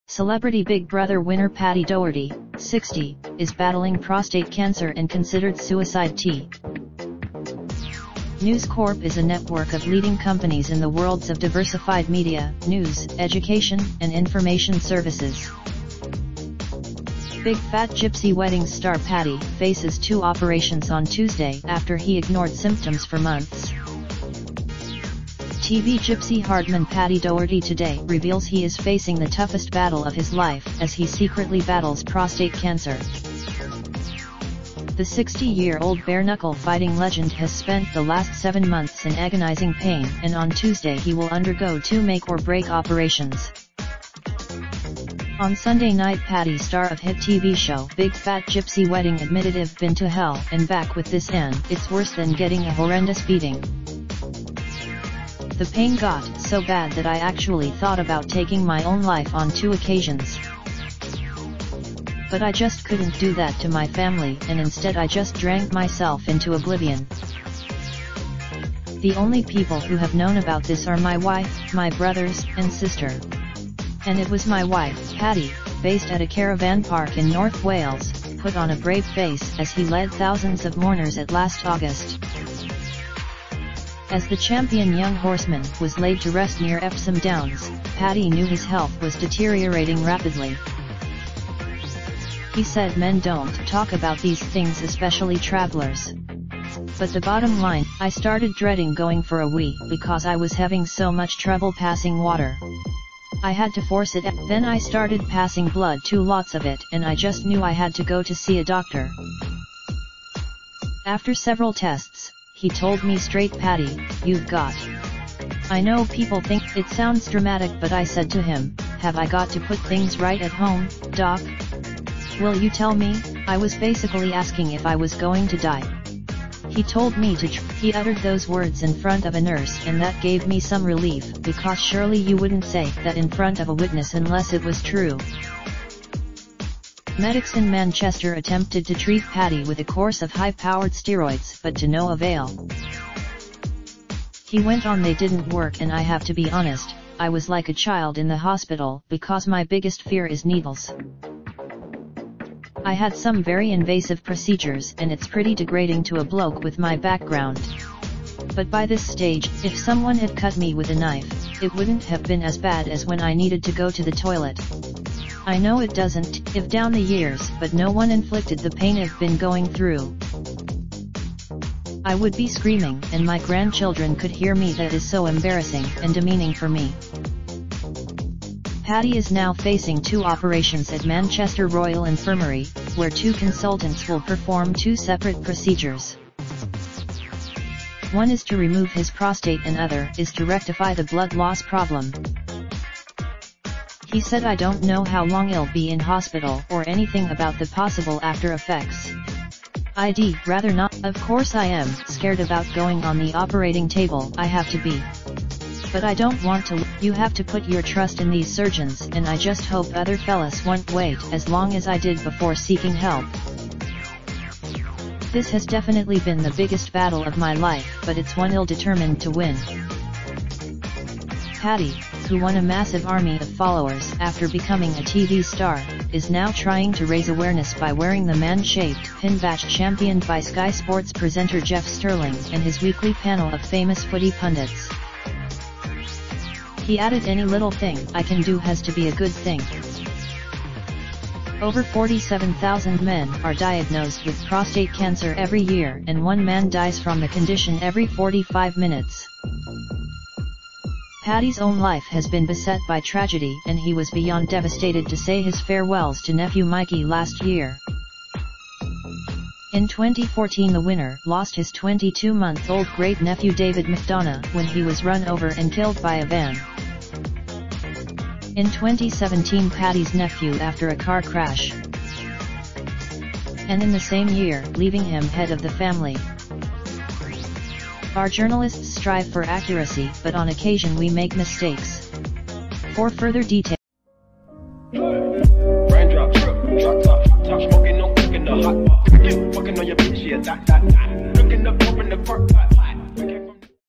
Celebrity Big Brother winner Paddy Doherty, 60, is battling prostate cancer and considered suicide. News Corp is a network of leading companies in the worlds of diversified media, news, education, and information services. Big Fat Gypsy wedding star Paddy faces 2 operations on Tuesday after he ignored symptoms for months. TV gypsy Hardman Paddy Doherty today reveals he is facing the toughest battle of his life as he secretly battles prostate cancer. The 60-year-old bare-knuckle fighting legend has spent the last 7 months in agonizing pain, and on Tuesday he will undergo 2 make-or-break operations. On Sunday night, Paddy, star of hit TV show Big Fat Gypsy Wedding, admitted "I've been to hell and back with this, and it's worse than getting a horrendous beating. The pain got so bad that I actually thought about taking my own life on 2 occasions. But I just couldn't do that to my family, and instead I just drank myself into oblivion. The only people who have known about this are my wife, my brothers, and sister. And it was my wife, Paddy, based at a caravan park in North Wales, put on a brave face as he led thousands of mourners at last August. As the champion young horseman was laid to rest near Epsom Downs, Paddy knew his health was deteriorating rapidly. He said, "Men don't talk about these things, especially travelers. But the bottom line, I started dreading going for a wee because I was having so much trouble passing water. I had to force it, then I started passing blood too, lots of it, and I just knew I had to go to see a doctor. After several tests, he told me straight, 'Paddy, you've got.' I know people think it sounds dramatic, but I said to him, 'Have I got to put things right at home, doc? Will you tell me?' I was basically asking if I was going to die. He told me to He uttered those words in front of a nurse, and that gave me some relief, because surely you wouldn't say that in front of a witness unless it was true." Medics in Manchester attempted to treat Paddy with a course of high-powered steroids, but to no avail. He went on, "They didn't work, and I have to be honest, I was like a child in the hospital, because my biggest fear is needles. I had some very invasive procedures, and it's pretty degrading to a bloke with my background. But by this stage, if someone had cut me with a knife, it wouldn't have been as bad as when I needed to go to the toilet. I know it doesn't, if down the years, but no one inflicted the pain I've been going through. I would be screaming, and my grandchildren could hear me. That is so embarrassing and demeaning for me." Paddy is now facing 2 operations at Manchester Royal Infirmary, where 2 consultants will perform 2 separate procedures. One is to remove his prostate, and other is to rectify the blood loss problem. He said, "I don't know how long I'll be in hospital, or anything about the possible after effects. I'd rather not. Of course I am scared about going on the operating table, I have to be. But I don't want to. You have to put your trust in these surgeons, and I just hope other fellas won't wait as long as I did before seeking help. This has definitely been the biggest battle of my life, but it's one I'm determined to win." Paddy, who won a massive army of followers after becoming a TV star, is now trying to raise awareness by wearing the man-shaped pin badge championed by Sky Sports presenter Jeff Sterling and his weekly panel of famous footy pundits. He added, "Any little thing I can do has to be a good thing." Over 47,000 men are diagnosed with prostate cancer every year, and 1 man dies from the condition every 45 minutes. Paddy's own life has been beset by tragedy, and he was beyond devastated to say his farewells to nephew Mikey last year. In 2014, the winner lost his 22-month-old great-nephew David McDonough when he was run over and killed by a van. In 2017, Paddy's nephew after a car crash. And in the same year, leaving him head of the family. Our journalists strive for accuracy, but on occasion we make mistakes. For further details, raindrops, drop top, top smoking, no cooking the hot pot. Fucking on your bitch, yeah, that. Looking up, open the park,